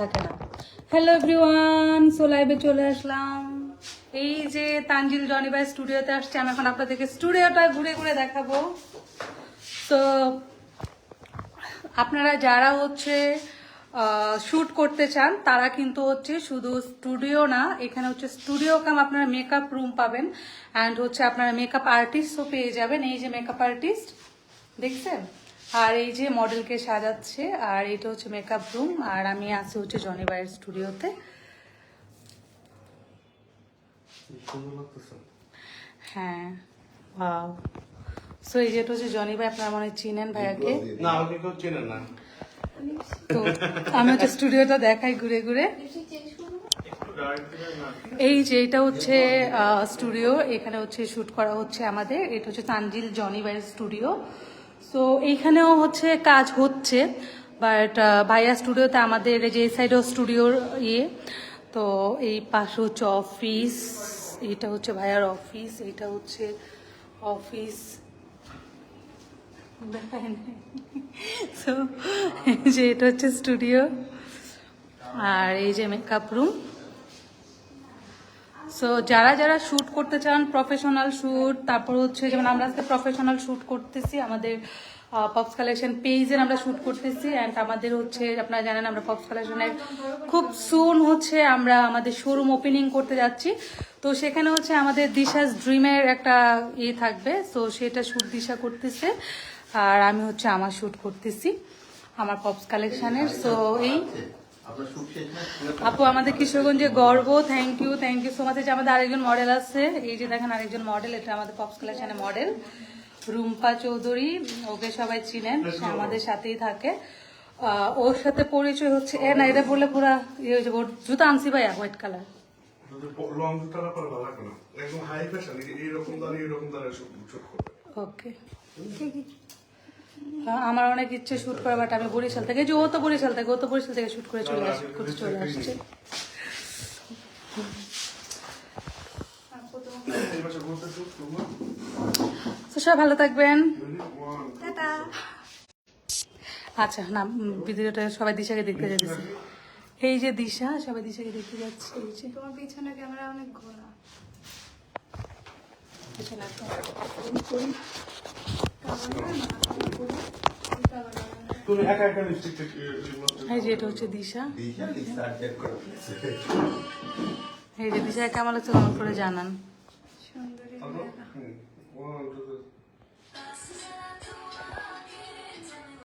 থাকে না। Hello everyone, so লাইভে চলে আসলাম। এই যে তানজিল জনি ভাই স্টুডিওতে আসছে, আমি এখন আপনাদেরকে স্টুডিওটা ঘুরে ঘুরে দেখাবো। তো আপনারা যারা হচ্ছে শ্যুট করতে চান তারা কিন্তু হচ্ছে শুধু স্টুডিও না, এখানে হচ্ছে স্টুডিও কাম আপনারা মেকআপ রুম পাবেন, অ্যান্ড হচ্ছে আপনারা মেকআপ আর্টিস্টও পেয়ে যাবেন। এই যে মেকআপ আর্টিস্ট দেখছেন, আর এই যে মডেলকে সাজাচ্ছে, আর এটা হচ্ছে মেকআপ রুম। আর আমি আছি হচ্ছে জনি ভাইয়ের স্টুডিওতে। হ্যাঁ, ওয়াও। সো এই যেটা হচ্ছে জনি ভাই, আপনারা মনে হয় চিনেন ভাইয়াকে। না, আমাকে কেউ চেনে না। তো আমি হচ্ছে স্টুডিওটা দেখাই ঘুরে ঘুরে। এই যে এটা হচ্ছে স্টুডিও, এখানে হচ্ছে শুট করা হচ্ছে আমাদের। এটা হচ্ছে তানজিল জনি ভাইয়ের স্টুডিও। সো এইখানেও হচ্ছে কাজ হচ্ছে, বাট ভাইয়া স্টুডিওতে আমাদের যে সাইডও স্টুডিওর তো এই পাশে হচ্ছে অফিস, এটা হচ্ছে ভাইয়ার অফিস, এটা হচ্ছে অফিস সো যে এটা হচ্ছে স্টুডিও, আর এই যে মেকআপ রুম। সো যারা যারা শ্যুট করতে চান প্রফেশনাল শ্যুট, তারপর হচ্ছে যেমন আমরা আজকে প্রফেশনাল শ্যুট করতেছি আমাদের পপস কালেকশন পেজের আমরা শ্যুট করতেছি, অ্যান্ড আমাদের হচ্ছে আপনারা জানেন আমরা পপস কালেকশনের খুব সুন হচ্ছে আমরা আমাদের শোরুম ওপেনিং করতে যাচ্ছি। তো সেখানে হচ্ছে আমাদের দিশাস ড্রিমের একটা থাকবে, সো সেটা শ্যুট দিশা করতেছে, আর আমি হচ্ছে আমার শ্যুট করতেছি আমার পপস কালেকশনের। সো এই আপু আমাদের কিশোরগঞ্জে গর্ব, থ্যাংক ইউ সো মাচ। যে আমাদের আরেকজন মডেল আছে, এই যে দেখেন আরেকজন মডেল, এটা আমাদের পপস কালেকশনের মডেল রুম্পা চৌধুরী, ওকে সবাই চিনেন, সে আমাদের সাথেই থাকে। ওর সাথে পরিচয় হচ্ছে না, এটা বললে পুরা ইয়ে হয়ে যাবে। ওর জুতা আনছি ভাইয়া হোয়াইট কালার, লং জুতাটা পরে ভালো লাগে না, একদম হাই ফ্যাশন, এইরকম দাঁড়িয়ে শুট করবে। ওকে। আমার অনেক ইচ্ছে শুট করা, বাট আমি বরিশাল থেকে, যে ও তো বরিশাল থেকে শুট করে চলে আসছে। তো সবাই ভালো থাকবেন, টাটা। আচ্ছা না, ভিডিওটা সবাই দিশাকে দেখতে যাচ্ছে। এই যে দিশা, সবাই দিশাকে দেখতে যাচ্ছে। এই যে তোমার পিছনে ক্যামেরা অনেক ঘোরা। পিছনে একটা তুমি একা একা লিপস্টিক এই যে এটা হচ্ছে দিশা। এই যে দিশা কেমন লাগছে কমেন্ট করে জানান। সুন্দরী হুম,